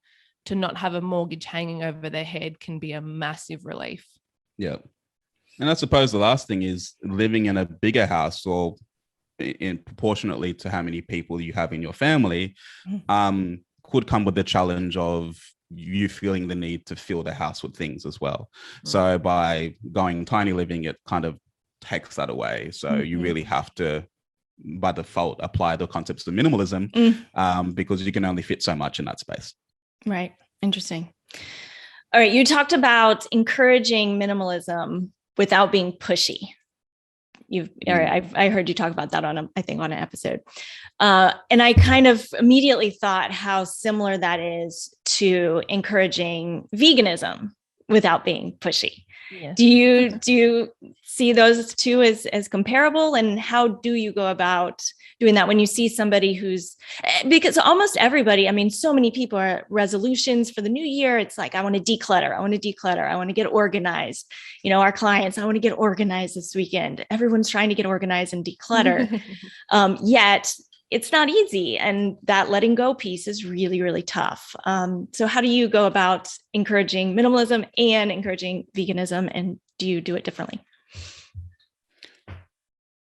not have a mortgage hanging over their head can be a massive relief. Yeah. And I suppose the last thing is living in a bigger house, or in proportionately to how many people you have in your family, could come with the challenge of you feeling the need to fill the house with things as well. So by going tiny living, it kind of takes that away. So you really have to, by default, apply the concepts of minimalism because you can only fit so much in that space. Right. Interesting. All right. You talked about encouraging minimalism without being pushy. I heard you talk about that on an episode. And I kind of immediately thought how similar that is to encouraging veganism without being pushy. Yes. Do you see those two as comparable, and how do you go about doing that when you see somebody because almost everybody, I mean, so many people are resolutions for the new year. It's like, I want to declutter. I want to get organized. Our clients, I want to get organized this weekend. Everyone's trying to get organized and declutter. Yet it's not easy. And that letting go piece is really, really tough. So how do you go about encouraging minimalism and encouraging veganism? And do you do it differently?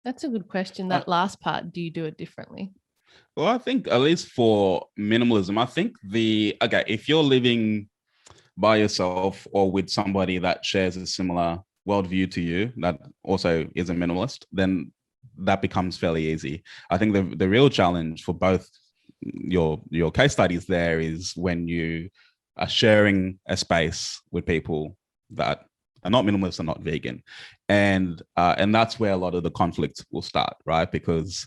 That's a good question. That last part, do you do it differently? Well, I think at least for minimalism, I think if you're living by yourself or with somebody that shares a similar worldview to you, that also is a minimalist, then that becomes fairly easy. I think the real challenge for both your case studies there is when you are sharing a space with people that are not minimalist and not vegan, and that's where a lot of the conflict will start, right? Because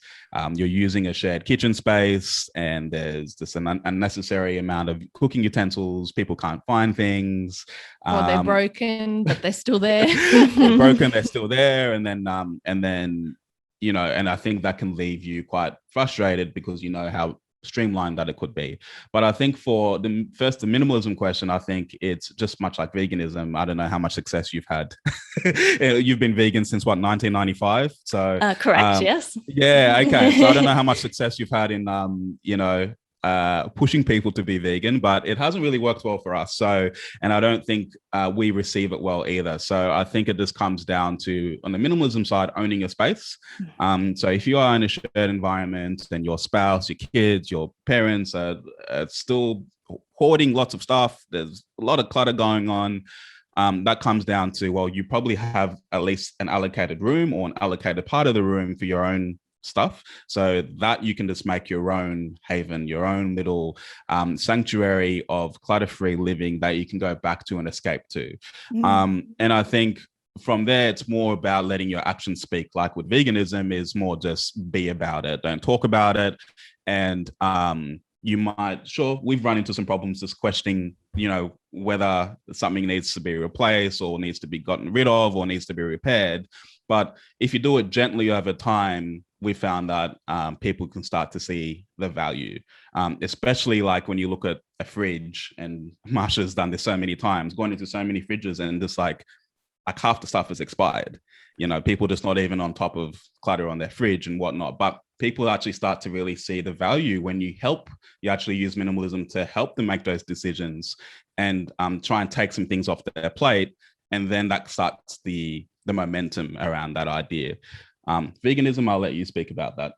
you're using a shared kitchen space, and there's this an unnecessary amount of cooking utensils. People can't find things, or they're broken, but they're still there. They're broken, they're still there, and then and I think that can leave you quite frustrated because you know how streamlined that it could be. But I think for the minimalism question, I think it's just much like veganism. I don't know how much success you've had. You've been vegan since what, 1995? So correct. Yes. Yeah. Okay. So I don't know how much success you've had in pushing people to be vegan, but it hasn't really worked well for us. So, and I don't think we receive it well either. So I think it just comes down to, on the minimalism side, owning your space. So if you are in a shared environment, then your spouse, your kids, your parents are still hoarding lots of stuff. There's a lot of clutter going on. That comes down to, well, you probably have at least an allocated room or an allocated part of the room for your own stuff, so that you can just make your own haven, your own little sanctuary of clutter-free living that you can go back to and escape to. And I think from there, it's more about letting your actions speak. Like with veganism, is more just be about it, don't talk about it. And we've run into some problems just questioning, whether something needs to be replaced or needs to be gotten rid of or needs to be repaired. But if you do it gently over time, we found that people can start to see the value, especially like when you look at a fridge, and Masha's done this so many times, going into so many fridges and just like half the stuff is expired. People just not even on top of clutter on their fridge and whatnot. But people actually start to really see the value when you actually use minimalism to help them make those decisions and try and take some things off their plate. And then that starts the momentum around that idea. Veganism, I'll let you speak about that.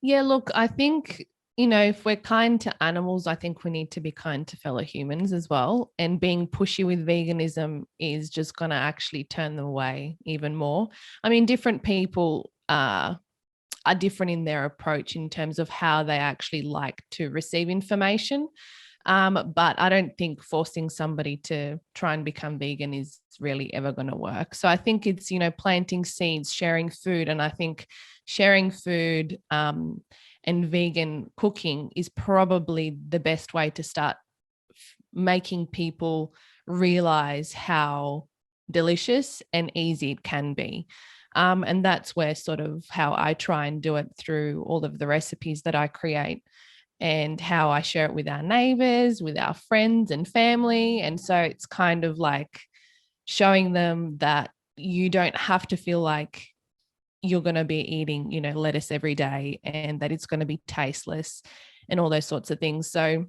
Yeah, look, I think, if we're kind to animals, I think we need to be kind to fellow humans as well. And being pushy with veganism is just going to actually turn them away even more. I mean, different people are different in their approach in terms of how they actually like to receive information. But I don't think forcing somebody to try and become vegan is really ever going to work. So I think it's, planting seeds, sharing food. And I think sharing food and vegan cooking is probably the best way to start making people realize how delicious and easy it can be. And that's where sort of how I try and do it through all of the recipes that I create, and how I share it with our neighbors, with our friends and family. And so it's kind of like showing them that you don't have to feel like you're going to be eating, lettuce every day, and that it's going to be tasteless and all those sorts of things. So,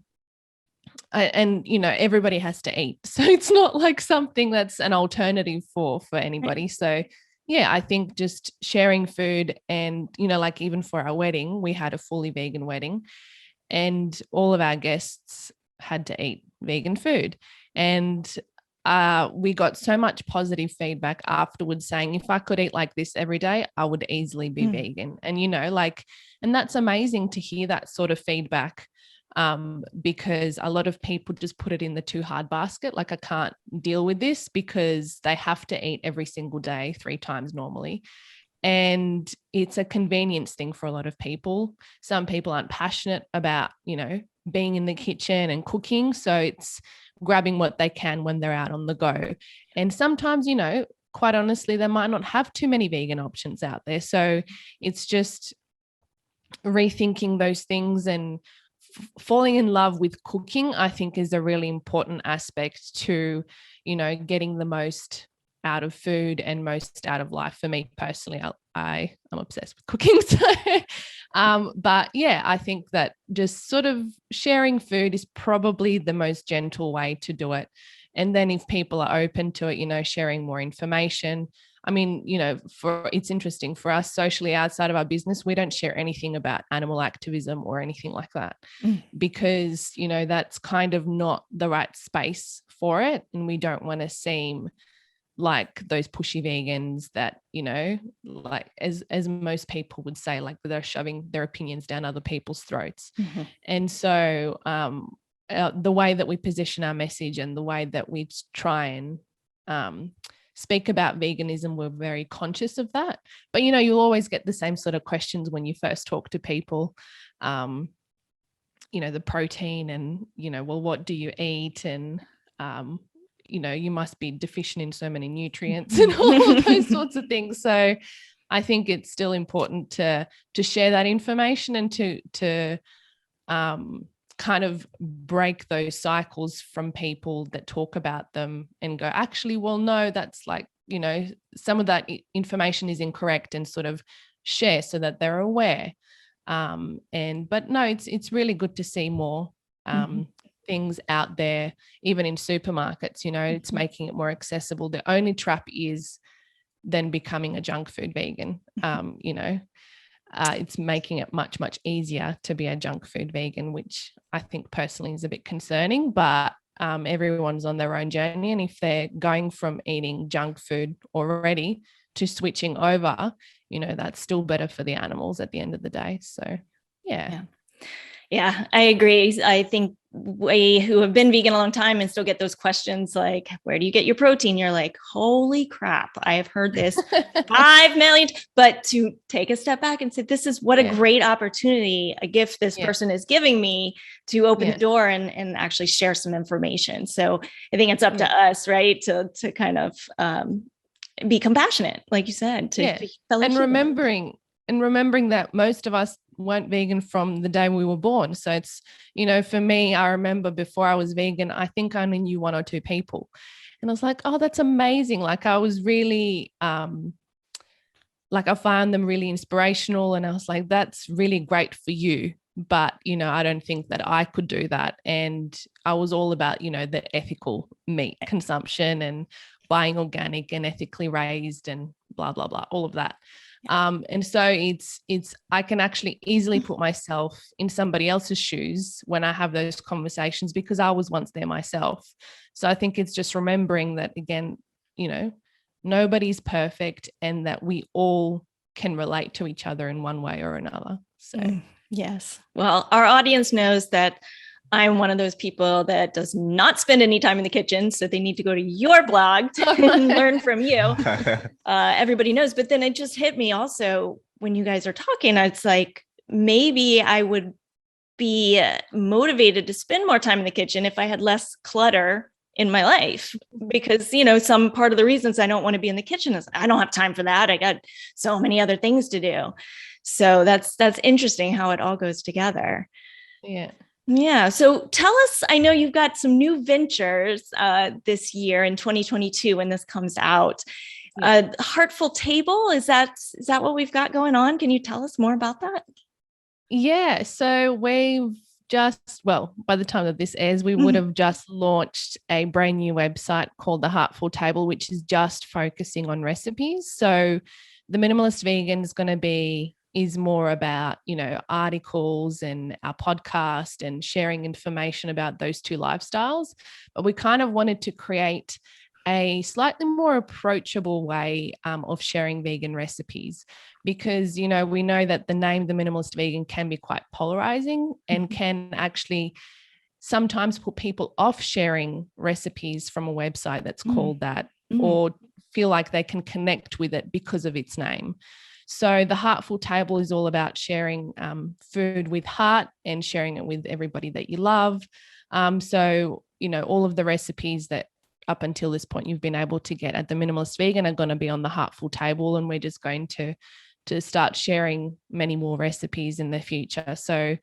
and everybody has to eat. So it's not like something that's an alternative for anybody. So yeah, I think just sharing food, and, like even for our wedding, we had a fully vegan wedding, and all of our guests had to eat vegan food. And we got so much positive feedback afterwards saying, if I could eat like this every day, I would easily be vegan. And, and that's amazing to hear that sort of feedback, because a lot of people just put it in the too hard basket. Like, I can't deal with this because they have to eat every single day 3 times normally. And it's a convenience thing for a lot of people. Some people aren't passionate about, being in the kitchen and cooking. So grabbing what they can when they're out on the go. And sometimes, you know, quite honestly, they might not have too many vegan options out there. So it's just rethinking those things, and falling in love with cooking, I think, is a really important aspect to, you know, getting the most out of food and most out of life. For me personally, I'm obsessed with cooking. So, but yeah, I think that just sort of sharing food is probably the most gentle way to do it. And then if people are open to it, you know, sharing more information. I mean, you know, it's interesting for us socially outside of our business, we don't share anything about animal activism or anything like that, because, you know, that's kind of not the right space for it. And we don't want to seem like those pushy vegans that, you know, like as most people would say, like they're shoving their opinions down other people's throats. And so the way that we position our message and the way that we try and speak about veganism, we're very conscious of that. But, you know, you'll always get the same sort of questions when you first talk to people, you know, the protein and, you know, well, what do you eat? And, you know, you must be deficient in so many nutrients and all of those sorts of things. So I think it's still important to share that information and to kind of break those cycles from people that talk about them and go, actually, well, no, that's like, you know, some of that information is incorrect, and sort of share so that they're aware. But no, it's really good to see more things out there, even in supermarkets. You know, it's making it more accessible. The only trap is then becoming a junk food vegan. You know, it's making it much, much easier to be a junk food vegan, which I think personally is a bit concerning, but everyone's on their own journey. And if they're going from eating junk food already to switching over, you know, that's still better for the animals at the end of the day. So, yeah. Yeah, I agree. I think we who have been vegan a long time and still get those questions like, where do you get your protein? You're like, holy crap, I have heard this 5 million. But to take a step back and say, this is what a great opportunity, a gift this person is giving me to open the door and actually share some information. So I think it's up to us, right, to kind of be compassionate, like you said, and remembering that most of us weren't vegan from the day we were born. So it's, you know, for me, I remember before I was vegan, I think I only knew 1 or 2 people. And I was like, oh, that's amazing. Like I was really, like I found them really inspirational. And I was like, that's really great for you. But, you know, I don't think that I could do that. And I was all about, you know, the ethical meat consumption and buying organic and ethically raised and blah, blah, blah, all of that. And so it's I can actually easily put myself in somebody else's shoes when I have those conversations, because I was once there myself. So I think it's just remembering that, again, you know, nobody's perfect, and that we all can relate to each other in one way or another. So yes. Well, our audience knows that I'm one of those people that does not spend any time in the kitchen. So they need to go to your blog to learn from you. Everybody knows. But then it just hit me also when you guys are talking, it's like, maybe I would be motivated to spend more time in the kitchen if I had less clutter in my life, because, you know, some part of the reasons I don't want to be in the kitchen is I don't have time for that. I got so many other things to do. So that's interesting how it all goes together. Yeah. Yeah. So tell us, I know you've got some new ventures this year in 2022 when this comes out. HeartFull Table, is that what we've got going on? Can you tell us more about that? Yeah. So we've by the time that this airs, we would have just launched a brand new website called the HeartFull Table, which is just focusing on recipes. So the Minimalist Vegan is more about, you know, articles and our podcast and sharing information about those 2 lifestyles. But we kind of wanted to create a slightly more approachable way of sharing vegan recipes, because, you know, we know that the name The Minimalist Vegan can be quite polarizing and can actually sometimes put people off sharing recipes from a website that's called that, or feel like they can connect with it because of its name. So the HeartFull table is all about sharing food with heart and sharing it with everybody that you love. So, all of the recipes that up until this point you've been able to get at the Minimalist Vegan are going to be on the HeartFull table, and we're just going to start sharing many more recipes in the future. So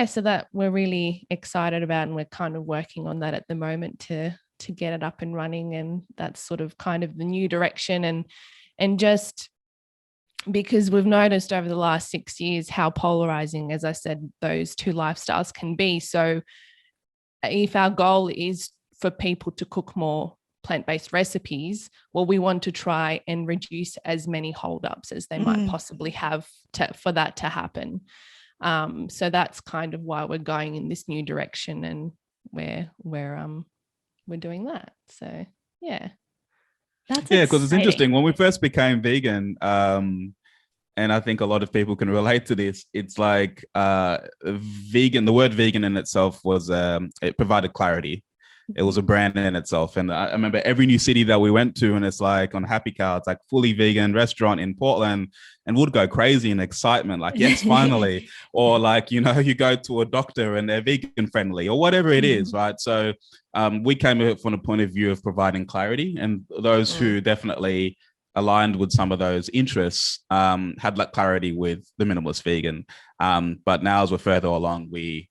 so that we're really excited about, and we're kind of working on that at the moment to get it up and running. And that's sort of kind of the new direction, and just because we've noticed over the last 6 years how polarizing, as I said, those two lifestyles can be. So if our goal is for people to cook more plant-based recipes, well, we want to try and reduce as many holdups as they might possibly have for that to happen. So that's kind of why we're going in this new direction, and we're doing that. So That's because it's interesting. When we first became vegan, and I think a lot of people can relate to this, it's like vegan, the word vegan in itself was, it provided clarity. It was a brand in itself. And I remember every new city that we went to, and it's like on Happy Cow, it's like fully vegan restaurant in Portland, and we'd go crazy in excitement, like, yes, finally. Or like, you go to a doctor and they're vegan friendly or whatever it is, right? So we came from a point of view of providing clarity, and those who definitely aligned with some of those interests had that clarity with the Minimalist Vegan. But now as we're further along, we're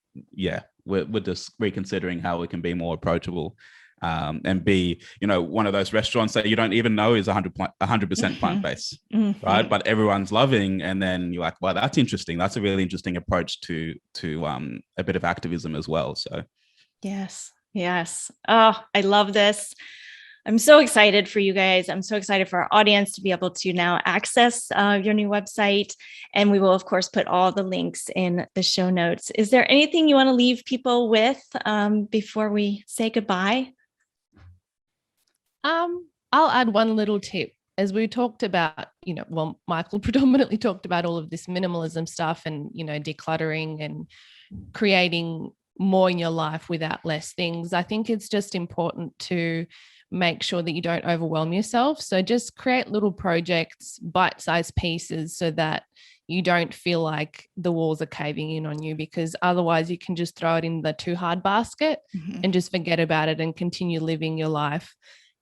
just reconsidering how we can be more approachable, and be, one of those restaurants that you don't even know is 100% plant-based, right? But everyone's loving, and then you're like, well, that's interesting. That's a really interesting approach to a bit of activism as well. So yes. Oh, I love this. I'm so excited for you guys. I'm so excited for our audience to be able to now access your new website. And we will, of course, put all the links in the show notes. Is there anything you want to leave people with before we say goodbye? I'll add one little tip. As we talked about, Michael predominantly talked about all of this minimalism stuff and, decluttering and creating more in your life without less things. I think it's just important to make sure that you don't overwhelm yourself. So just create little projects, bite-sized pieces, so that you don't feel like the walls are caving in on you, because otherwise you can just throw it in the too hard basket and just forget about it and continue living your life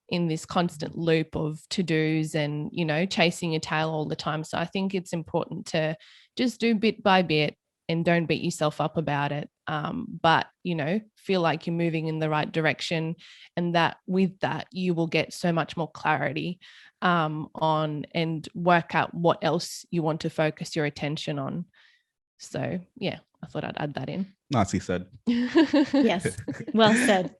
in this constant loop of to-dos and, chasing your tail all the time. So I think it's important to just do bit by bit and don't beat yourself up about it. But, feel like you're moving in the right direction, and that with that, you will get so much more clarity on and work out what else you want to focus your attention on. So, I thought I'd add that in. Nicely said. Yes, well said.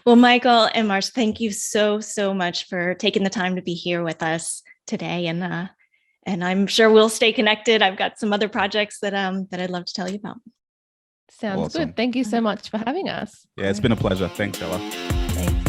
Well, Michael and Marsh, thank you so much for taking the time to be here with us today. And I'm sure we'll stay connected. I've got some other projects that I'd love to tell you about. Sounds awesome. Good. Thank you so much for having us. Yeah, it's been a pleasure. Thanks, Ella. Thanks.